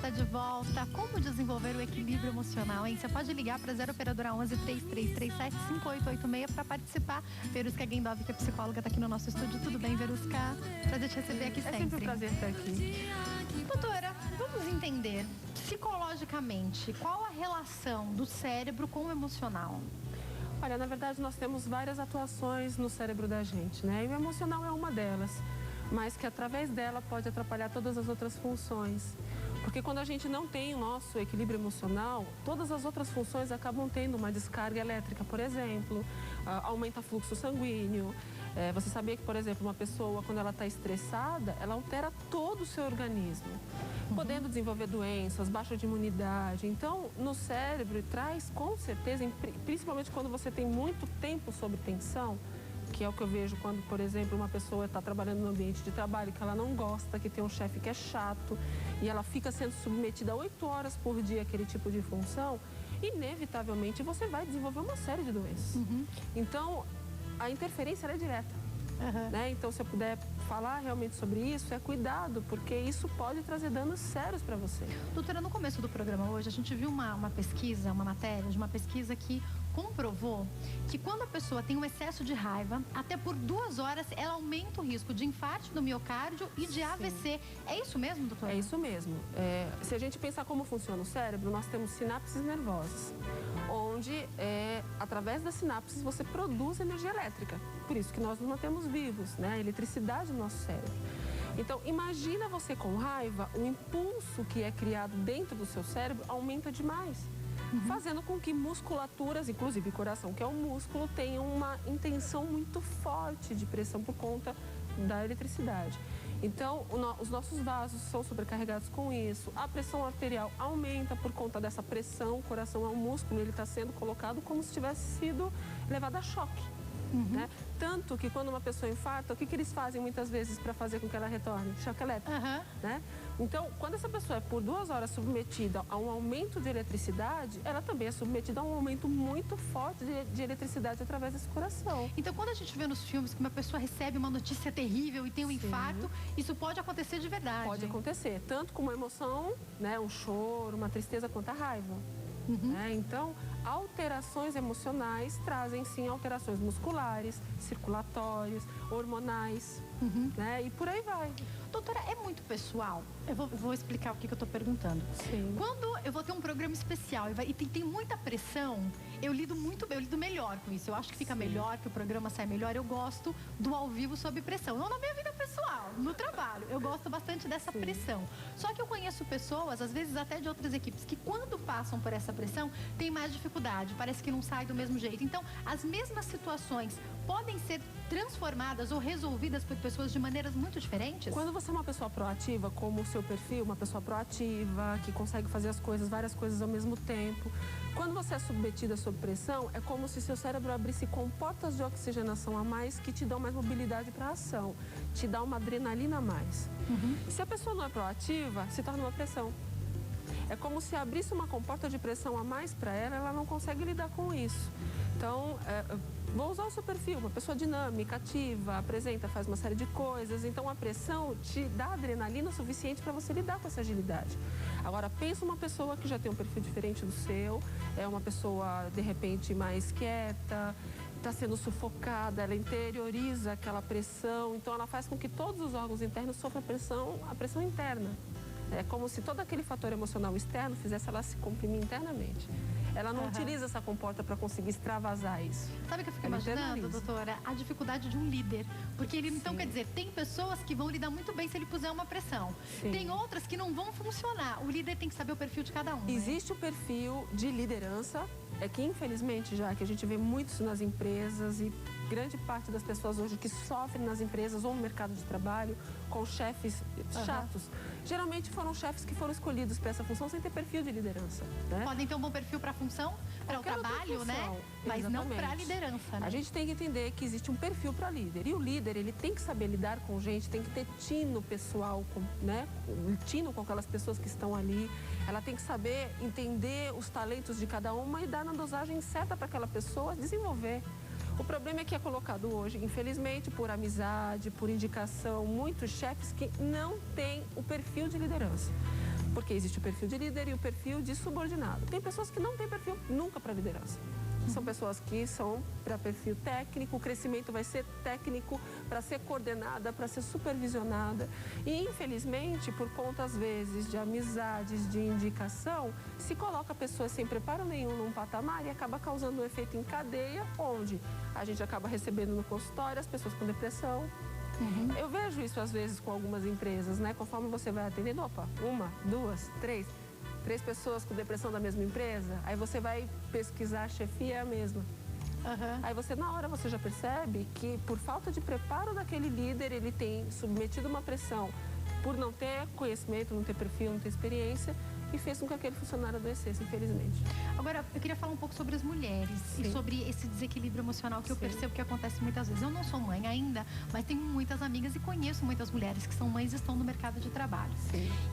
está de volta. Como desenvolver o equilíbrio emocional, hein? Você pode ligar para 0 operadora 11 3337 5886 para participar. Verusca Gendov, que é psicóloga, está aqui no nosso estúdio. Tudo bem, Verusca? Prazer te receber aqui sempre. É sempre um prazer estar aqui. Doutora, vamos entender psicologicamente qual a relação do cérebro com o emocional? Olha, na verdade nós temos várias atuações no cérebro da gente, né? E o emocional é uma delas, mas que através dela pode atrapalhar todas as outras funções. Porque quando a gente não tem o nosso equilíbrio emocional, todas as outras funções acabam tendo uma descarga elétrica, por exemplo, aumenta o fluxo sanguíneo. Você sabia que, por exemplo, uma pessoa, quando ela está estressada, ela altera todo o seu organismo, podendo desenvolver doenças, baixa de imunidade. Então, no cérebro, traz com certeza, principalmente quando você tem muito tempo sob tensão, que é o que eu vejo quando, por exemplo, uma pessoa está trabalhando no ambiente de trabalho que ela não gosta, que tem um chefe que é chato, e ela fica sendo submetida a 8 horas por dia àquele tipo de função, inevitavelmente você vai desenvolver uma série de doenças. Então, a interferência ela é direta. Né? Então, se eu puder falar realmente sobre isso, é cuidado, porque isso pode trazer danos sérios para você. Doutora, no começo do programa hoje, a gente viu uma pesquisa, uma matéria de uma pesquisa que comprovou que quando a pessoa tem um excesso de raiva, até por 2 horas, ela aumenta o risco de infarto do miocárdio e de AVC. É isso mesmo, doutora? É isso mesmo. Se a gente pensar como funciona o cérebro, nós temos sinapses nervosas, onde, através das sinapses, você produz energia elétrica. Por isso que nós nos mantemos vivos, né? A eletricidade no nosso cérebro. Então, imagina você com raiva, o impulso que é criado dentro do seu cérebro aumenta demais. Fazendo com que musculaturas, inclusive coração, que é um músculo, tenham uma intenção muito forte de pressão por conta da eletricidade. Então, os nossos vasos são sobrecarregados com isso, a pressão arterial aumenta por conta dessa pressão, o coração é um músculo, ele está sendo colocado como se tivesse sido levado a choque. Né? Tanto que quando uma pessoa infarta, o que eles fazem muitas vezes para fazer com que ela retorne? Choque elétrico. Né? Então, quando essa pessoa é por 2 horas submetida a um aumento de eletricidade, ela também é submetida a um aumento muito forte de eletricidade através desse coração. Então, quando a gente vê nos filmes que uma pessoa recebe uma notícia terrível e tem um infarto, isso pode acontecer de verdade. Pode acontecer, tanto com uma emoção, né, um choro, uma tristeza, quanto a raiva. Né? Então, alterações emocionais trazem sim alterações musculares, circulatórias, hormonais, né? E por aí vai. Doutora, é muito pessoal. Eu vou explicar o que eu estou perguntando. Sim. Quando eu vou ter um programa especial e tem muita pressão, eu lido melhor com isso. Eu acho que fica melhor, que o programa sai melhor. Eu gosto do ao vivo sob pressão. Não na minha vida pessoal, no trabalho. Eu gosto bastante dessa pressão. Só que eu conheço pessoas, às vezes até de outras equipes, que quando passam por essa pressão, tem mais dificuldade. Parece que não sai do mesmo jeito. Então, as mesmas situações podem ser transformadas ou resolvidas por pessoas de maneiras muito diferentes? Quando você é uma pessoa proativa, como o seu perfil, uma pessoa proativa, que consegue fazer várias coisas ao mesmo tempo, quando você é submetida sob pressão, é como se seu cérebro abrisse comportas de oxigenação a mais que te dão mais mobilidade para a ação, te dá uma adrenalina a mais. Se a pessoa não é proativa, se torna uma pressão. É como se abrisse uma comporta de pressão a mais para ela, ela não consegue lidar com isso. Então, vou usar o seu perfil, uma pessoa dinâmica, ativa, apresenta, faz uma série de coisas. Então, a pressão te dá adrenalina suficiente para você lidar com essa agilidade. Agora, pensa uma pessoa que já tem um perfil diferente do seu, é uma pessoa, de repente, mais quieta, está sendo sufocada, ela interioriza aquela pressão, então ela faz com que todos os órgãos internos sofram a pressão interna. É como se todo aquele fator emocional externo fizesse ela se comprimir internamente. Ela não utiliza essa comporta para conseguir extravasar isso. Sabe o que eu fico imaginando, doutora? A dificuldade de um líder. Porque ele, então, quer dizer, tem pessoas que vão lidar muito bem se ele puser uma pressão. Tem outras que não vão funcionar. O líder tem que saber o perfil de cada um. Existe o perfil de liderança, que infelizmente já que a gente vê muito isso nas empresas e grande parte das pessoas hoje que sofrem nas empresas ou no mercado de trabalho com chefes chatos, geralmente foram chefes que foram escolhidos para essa função sem ter perfil de liderança. Né? Podem ter um bom perfil para a função, para o trabalho, né? Mas não para a liderança. Né? A gente tem que entender que existe um perfil para líder. E o líder, ele tem que saber lidar com gente, tem que ter tino pessoal, né? Tino com aquelas pessoas que estão ali. Ela tem que saber entender os talentos de cada uma e dar na dosagem certa para aquela pessoa desenvolver. O problema é que é colocado hoje, infelizmente, por amizade, por indicação, muitos chefes que não têm o perfil de liderança. Porque existe o perfil de líder e o perfil de subordinado. Tem pessoas que não têm perfil nunca para liderança. São pessoas que são para perfil técnico, o crescimento vai ser técnico, para ser coordenada, para ser supervisionada. E, infelizmente, por conta, às vezes, de amizades, de indicação, se coloca a pessoa sem preparo nenhum num patamar e acaba causando um efeito em cadeia, onde a gente acaba recebendo no consultório as pessoas com depressão. Eu vejo isso, às vezes, com algumas empresas, né? Conforme você vai atendendo, opa, uma, duas, três pessoas com depressão da mesma empresa, aí você vai pesquisar, a chefia é a mesma. Aí você, na hora, você já percebe que, por falta de preparo daquele líder, ele tem submetido uma pressão por não ter conhecimento, não ter perfil, não ter experiência, e fez com que aquele funcionário adoecesse, infelizmente. Agora, eu queria falar um pouco sobre as mulheres e sobre esse desequilíbrio emocional que eu percebo que acontece muitas vezes. Eu não sou mãe ainda, mas tenho muitas amigas e conheço muitas mulheres que são mães e estão no mercado de trabalho.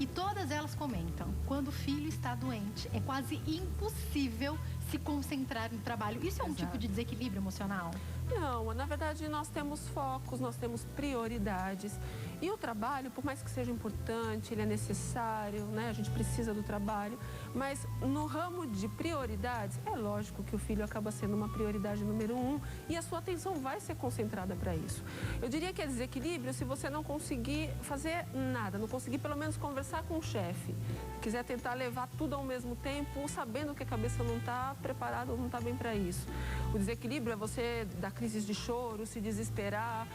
E todas elas comentam, quando o filho está doente, é quase impossível se concentrar no trabalho. Isso é um tipo de desequilíbrio emocional? Não, na verdade nós temos focos, nós temos prioridades. E o trabalho, por mais que seja importante, ele é necessário, né? A gente precisa do trabalho, mas no ramo de prioridades, é lógico que o filho acaba sendo uma prioridade número 1 e a sua atenção vai ser concentrada para isso. Eu diria que é desequilíbrio se você não conseguir fazer nada, não conseguir pelo menos conversar com o chefe, quiser tentar levar tudo ao mesmo tempo, sabendo que a cabeça não está preparada ou não está bem para isso. O desequilíbrio é você dar crises de choro, se desesperar,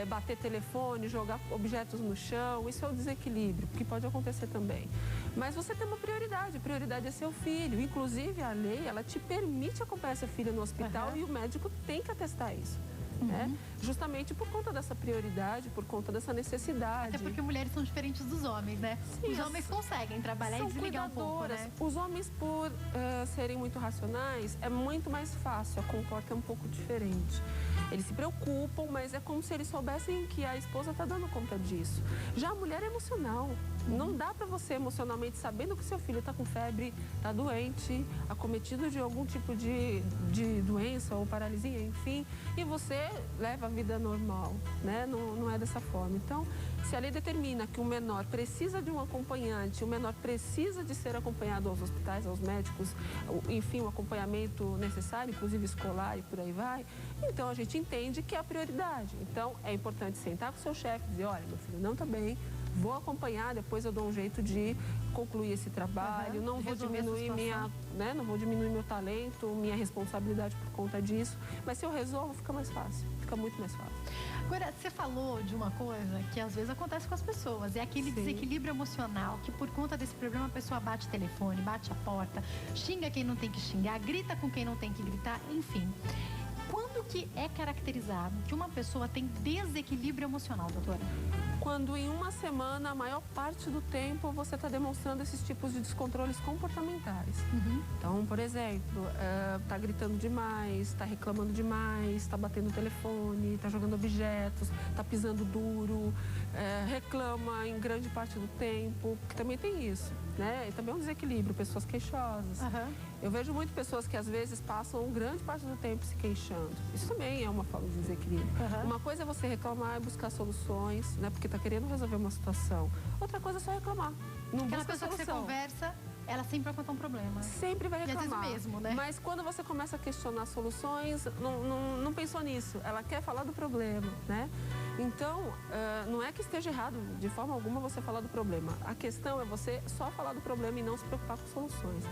bater telefone, jogar objetos no chão. Isso é o desequilíbrio, que pode acontecer também. Mas você tem uma prioridade, a prioridade é seu filho. Inclusive, a lei, ela te permite acompanhar seu filho no hospital e o médico tem que atestar isso. Justamente por conta dessa prioridade, por conta dessa necessidade. Até porque mulheres são diferentes dos homens, né? Sim, os homens conseguem trabalhar e desligar um pouco, né? Os homens, por serem muito racionais, é muito mais fácil, a comporta é um pouco diferente. Eles se preocupam, mas é como se eles soubessem que a esposa está dando conta disso. Já a mulher é emocional. Não dá para você emocionalmente, sabendo que seu filho está com febre, está doente, acometido de algum tipo de doença ou paralisia, enfim, e você leva a vida normal, né? Não é dessa forma. Então, se a lei determina que o menor precisa de um acompanhante, o menor precisa de ser acompanhado aos hospitais, aos médicos, enfim, o acompanhamento necessário, inclusive escolar e por aí vai, então a gente entende que é a prioridade. Então, é importante sentar com o seu chefe e dizer, olha, meu filho não está bem, vou acompanhar, depois eu dou um jeito de concluir esse trabalho, não vou diminuir não vou diminuir meu talento, minha responsabilidade por conta disso, mas se eu resolvo, fica mais fácil, fica muito mais fácil. Agora, você falou de uma coisa que às vezes acontece com as pessoas, é aquele desequilíbrio emocional, que por conta desse problema a pessoa bate telefone, bate a porta, xinga quem não tem que xingar, grita com quem não tem que gritar, enfim. Quando que é caracterizado que uma pessoa tem desequilíbrio emocional, doutora? Quando em uma semana, a maior parte do tempo, você está demonstrando esses tipos de descontroles comportamentais. Então, por exemplo, está gritando demais, está reclamando demais, está batendo o telefone, está jogando objetos, está pisando duro, reclama em grande parte do tempo, que também tem isso, né? E também é um desequilíbrio, pessoas queixosas. Eu vejo muito pessoas que às vezes passam grande parte do tempo se queixando. Isso também é uma forma de desequilíbrio. Uma coisa é você reclamar e buscar soluções, né? Porque está querendo resolver uma situação. Outra coisa é só reclamar. Não Aquela busca pessoa que você conversa, ela sempre vai contar um problema. Sempre vai reclamar. E às vezes mesmo, né? Mas quando você começa a questionar soluções, não pensou nisso. Ela quer falar do problema, né? Então, não é que esteja errado de forma alguma você falar do problema. A questão é você só falar do problema e não se preocupar com soluções.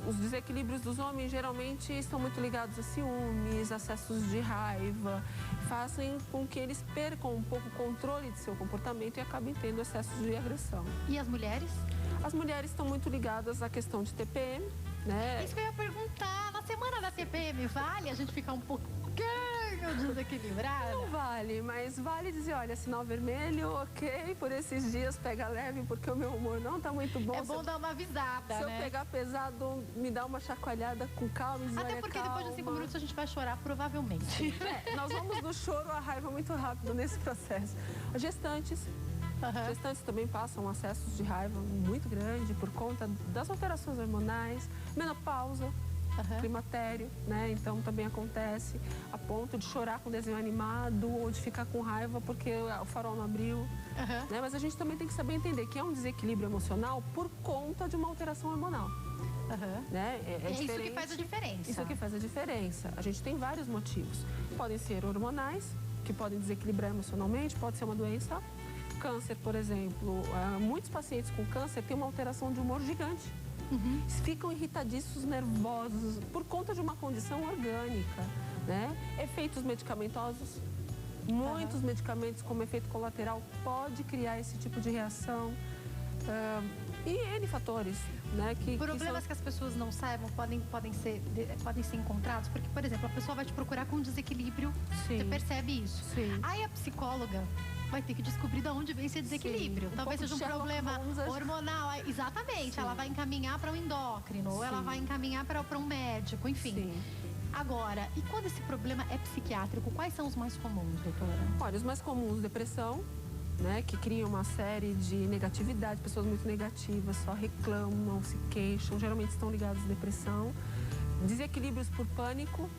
Os desequilíbrios dos homens geralmente estão muito ligados a ciúmes, acessos de raiva, fazem com que eles percam um pouco o controle de seu comportamento e acabem tendo excessos de agressão. E as mulheres? As mulheres estão muito ligadas à questão de TPM, né? Isso que eu ia perguntar. Na semana da TPM, vale a gente ficar um pouquinho desequilibrada? Não vale, mas vale dizer, olha, sinal vermelho, ok, por esses dias pega leve, porque o meu humor não tá muito bom. É bom dar uma avisada, Se né? eu pegar pesado, me dá uma chacoalhada com calma e dizer, Até porque calma. depois de 5 minutos a gente vai chorar, provavelmente. Nós vamos do choro à raiva muito rápido nesse processo. As gestantes também passam acessos de raiva muito grande por conta das alterações hormonais, menopausa, climatério, né? Então também acontece a ponto de chorar com desenho animado ou de ficar com raiva porque o farol não abriu, né? Mas a gente também tem que saber entender que é um desequilíbrio emocional por conta de uma alteração hormonal. Né? É isso que faz a diferença. Isso que faz a diferença. A gente tem vários motivos. Podem ser hormonais, que podem desequilibrar emocionalmente, pode ser uma doença. Câncer, por exemplo, muitos pacientes com câncer têm uma alteração de humor gigante. Ficam irritadiços, nervosos, por conta de uma condição orgânica, né? Efeitos medicamentosos, muitos medicamentos como efeito colateral pode criar esse tipo de reação. E N fatores, né? Problemas que as pessoas não saibam podem ser encontrados, porque, por exemplo, a pessoa vai te procurar com desequilíbrio, você percebe isso. Aí a psicóloga vai ter que descobrir de onde vem esse desequilíbrio. Talvez seja um problema hormonal. Exatamente, ela vai encaminhar para um endócrino, ou ela vai encaminhar para um médico, enfim. Agora, e quando esse problema é psiquiátrico, quais são os mais comuns, doutora? Olha, os mais comuns, depressão, né, que criam uma série de negatividade, pessoas muito negativas, só reclamam, se queixam, geralmente estão ligados à depressão. Desequilíbrios por pânico,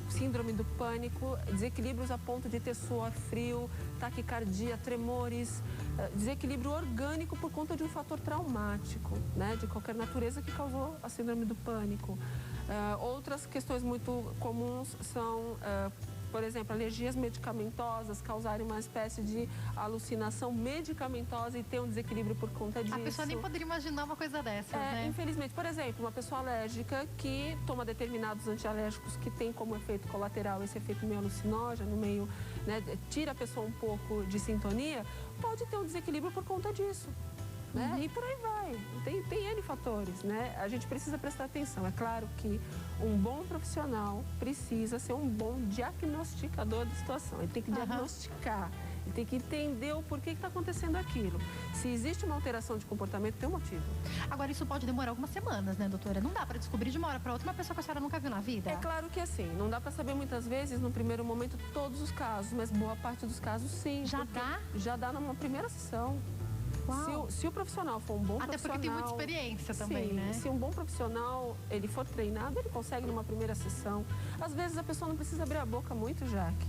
síndrome do pânico, desequilíbrios a ponto de ter suor frio, taquicardia, tremores, desequilíbrio orgânico por conta de um fator traumático, né, de qualquer natureza que causou a síndrome do pânico. Outras questões muito comuns são, por exemplo, alergias medicamentosas causarem uma espécie de alucinação medicamentosa e ter um desequilíbrio por conta disso. A pessoa nem poderia imaginar uma coisa dessa, né? Infelizmente, por exemplo, uma pessoa alérgica que toma determinados antialérgicos que tem como efeito colateral esse efeito meio alucinógeno, meio, né, tira a pessoa um pouco de sintonia, pode ter um desequilíbrio por conta disso. Né? E por aí vai. Tem N fatores, né? A gente precisa prestar atenção. É claro que um bom profissional precisa ser um bom diagnosticador da situação. Ele tem que diagnosticar, ele tem que entender o porquê que está acontecendo aquilo. Se existe uma alteração de comportamento, tem um motivo. Agora, isso pode demorar algumas semanas, né, doutora? Não dá para descobrir de uma hora para outra uma pessoa que a senhora nunca viu na vida? É claro que assim, não dá para saber muitas vezes, no primeiro momento, todos os casos, mas boa parte dos casos, sim. Já dá? Já dá numa primeira sessão. Se o profissional for um bom profissional... Até porque tem muita experiência também, né? Se um bom profissional, ele for treinado, ele consegue numa primeira sessão. Às vezes a pessoa não precisa abrir a boca muito, Jaque.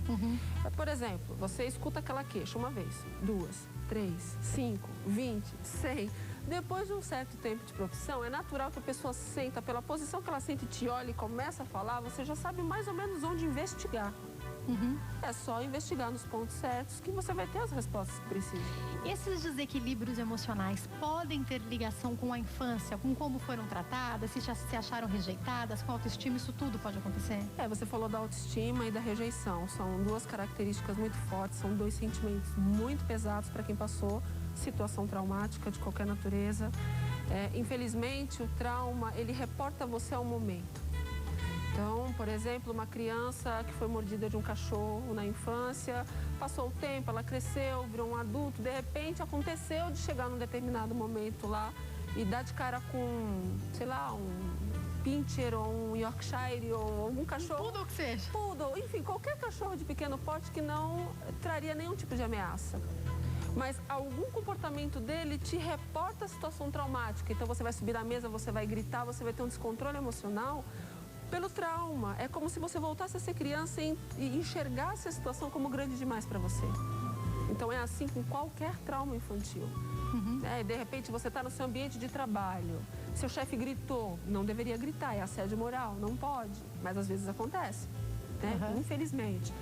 Por exemplo, você escuta aquela queixa uma vez, 2, 3, 5, 20, 100. Depois de um certo tempo de profissão, é natural que a pessoa senta, pela posição que ela sente, te olha e começa a falar, você já sabe mais ou menos onde investigar. É só investigar nos pontos certos que você vai ter as respostas que precisa. Esses desequilíbrios emocionais podem ter ligação com a infância, com como foram tratadas, se acharam rejeitadas, com a autoestima, isso tudo pode acontecer? Você falou da autoestima e da rejeição. São duas características muito fortes, são dois sentimentos muito pesados para quem passou situação traumática de qualquer natureza. Infelizmente, o trauma, ele reporta você ao momento. Então, por exemplo, uma criança que foi mordida de um cachorro na infância, passou o tempo, ela cresceu, virou um adulto, de repente aconteceu de chegar num determinado momento lá e dar de cara com, sei lá, um pincher ou um Yorkshire ou algum cachorro. Poodle que seja. Poodle, enfim, qualquer cachorro de pequeno porte que não traria nenhum tipo de ameaça. Mas algum comportamento dele te reporta a situação traumática. Então você vai subir na mesa, você vai gritar, você vai ter um descontrole emocional pelo trauma. É como se você voltasse a ser criança e enxergasse a situação como grande demais para você. Então é assim com qualquer trauma infantil. De repente você está no seu ambiente de trabalho, seu chefe gritou, não deveria gritar, é assédio moral, não pode, mas às vezes acontece, né? Infelizmente.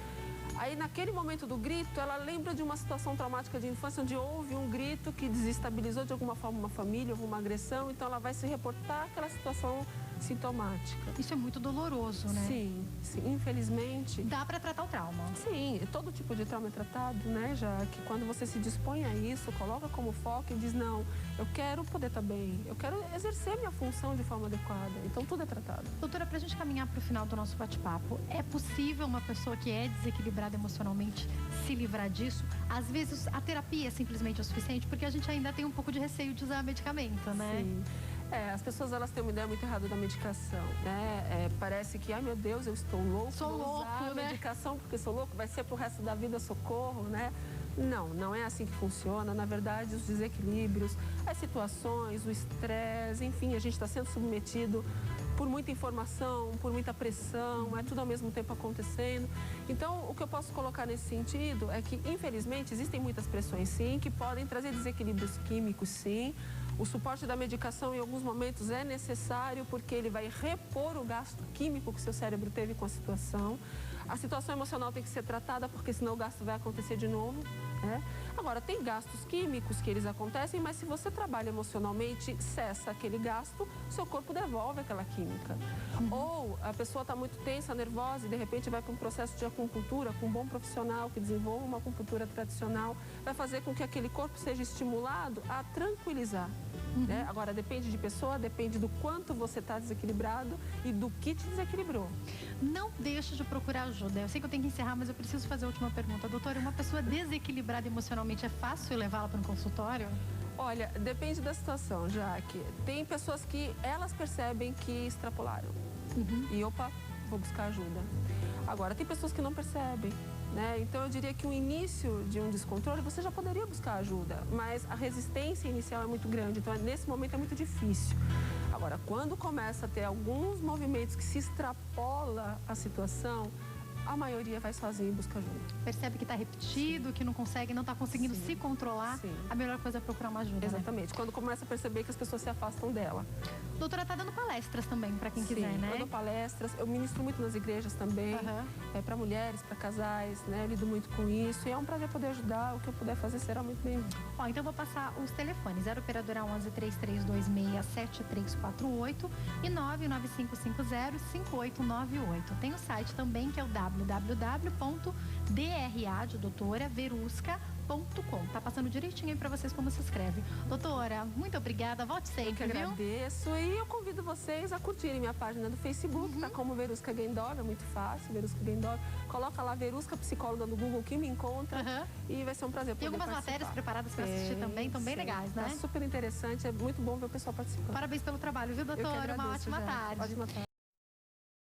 Aí, naquele momento do grito, ela lembra de uma situação traumática de infância onde houve um grito que desestabilizou de alguma forma uma família, houve uma agressão, então ela vai se reportar àquela situação sintomática. Isso é muito doloroso, né? Sim, infelizmente. Dá para tratar o trauma? Sim, todo tipo de trauma é tratado, né? Já que quando você se dispõe a isso, coloca como foco e diz, não, eu quero poder estar bem, eu quero exercer minha função de forma adequada. Então tudo é tratado. Doutora, pra gente caminhar pro final do nosso bate-papo, é possível uma pessoa que é desequilibrada emocionalmente se livrar disso? Às vezes a terapia é simplesmente o suficiente, porque a gente ainda tem um pouco de receio de usar medicamento, né? Sim. As pessoas elas têm uma ideia muito errada da medicação, né? Parece que, ai meu Deus, eu estou louco, sou louco, usar né? medicação porque sou louco, vai ser pro resto da vida socorro, né? Não é assim que funciona. Na verdade, os desequilíbrios, as situações, o estresse, enfim, a gente está sendo submetido por muita informação, por muita pressão, é tudo ao mesmo tempo acontecendo. Então, o que eu posso colocar nesse sentido é que, infelizmente, existem muitas pressões, sim, que podem trazer desequilíbrios químicos, sim. O suporte da medicação, em alguns momentos, é necessário porque ele vai repor o gasto químico que seu cérebro teve com a situação. A situação emocional tem que ser tratada porque senão o gasto vai acontecer de novo, né? Agora, tem gastos químicos que eles acontecem, mas se você trabalha emocionalmente, cessa aquele gasto, seu corpo devolve aquela química. Ou a pessoa está muito tensa, nervosa e de repente vai para um processo de acupuntura com um bom profissional que desenvolva uma acupuntura tradicional, vai fazer com que aquele corpo seja estimulado a tranquilizar. Né? Agora, depende de pessoa, depende do quanto você está desequilibrado e do que te desequilibrou. Não deixe de procurar ajuda. Eu sei que eu tenho que encerrar, mas eu preciso fazer a última pergunta. Doutora, uma pessoa desequilibrada emocionalmente, é fácil levá-la para um consultório? Olha, depende da situação, Jaque. Tem pessoas que elas percebem que extrapolaram. E, opa, vou buscar ajuda. Agora, tem pessoas que não percebem. Né? Então, eu diria que o início de um descontrole, você já poderia buscar ajuda, mas a resistência inicial é muito grande, então nesse momento é muito difícil. Agora, quando começa a ter alguns movimentos que se extrapola a situação, a maioria vai sozinha e busca ajuda. Percebe que está repetido, que não consegue, não está conseguindo se controlar, a melhor coisa é procurar uma ajuda. Exatamente, né? Quando começa a perceber que as pessoas se afastam dela. Doutora, está dando palestras também, para quem quiser, né? Eu dou palestras, eu ministro muito nas igrejas também, para mulheres, para casais, né? Eu lido muito com isso e é um prazer poder ajudar, o que eu puder fazer será muito bem-vindo. Ó, então eu vou passar os telefones, 0 operadora 11 3326 7348 e 99550 5898. Tem o site também que é o www.dra de doutora verusca.com. Tá passando direitinho aí pra vocês como se escreve. Doutora, muito obrigada. Volte sempre, Eu que agradeço e eu convido vocês a curtirem minha página do Facebook, tá como Verusca Gendov, é muito fácil, Verusca Gendov. Coloca lá Verusca Psicóloga no Google que me encontra e vai ser um prazer poder Tem algumas matérias preparadas para assistir também, estão bem legais, né? Tá super interessante, é muito bom ver o pessoal participando. Parabéns pelo trabalho, viu, doutora? Uma ótima tarde. Ótima tarde.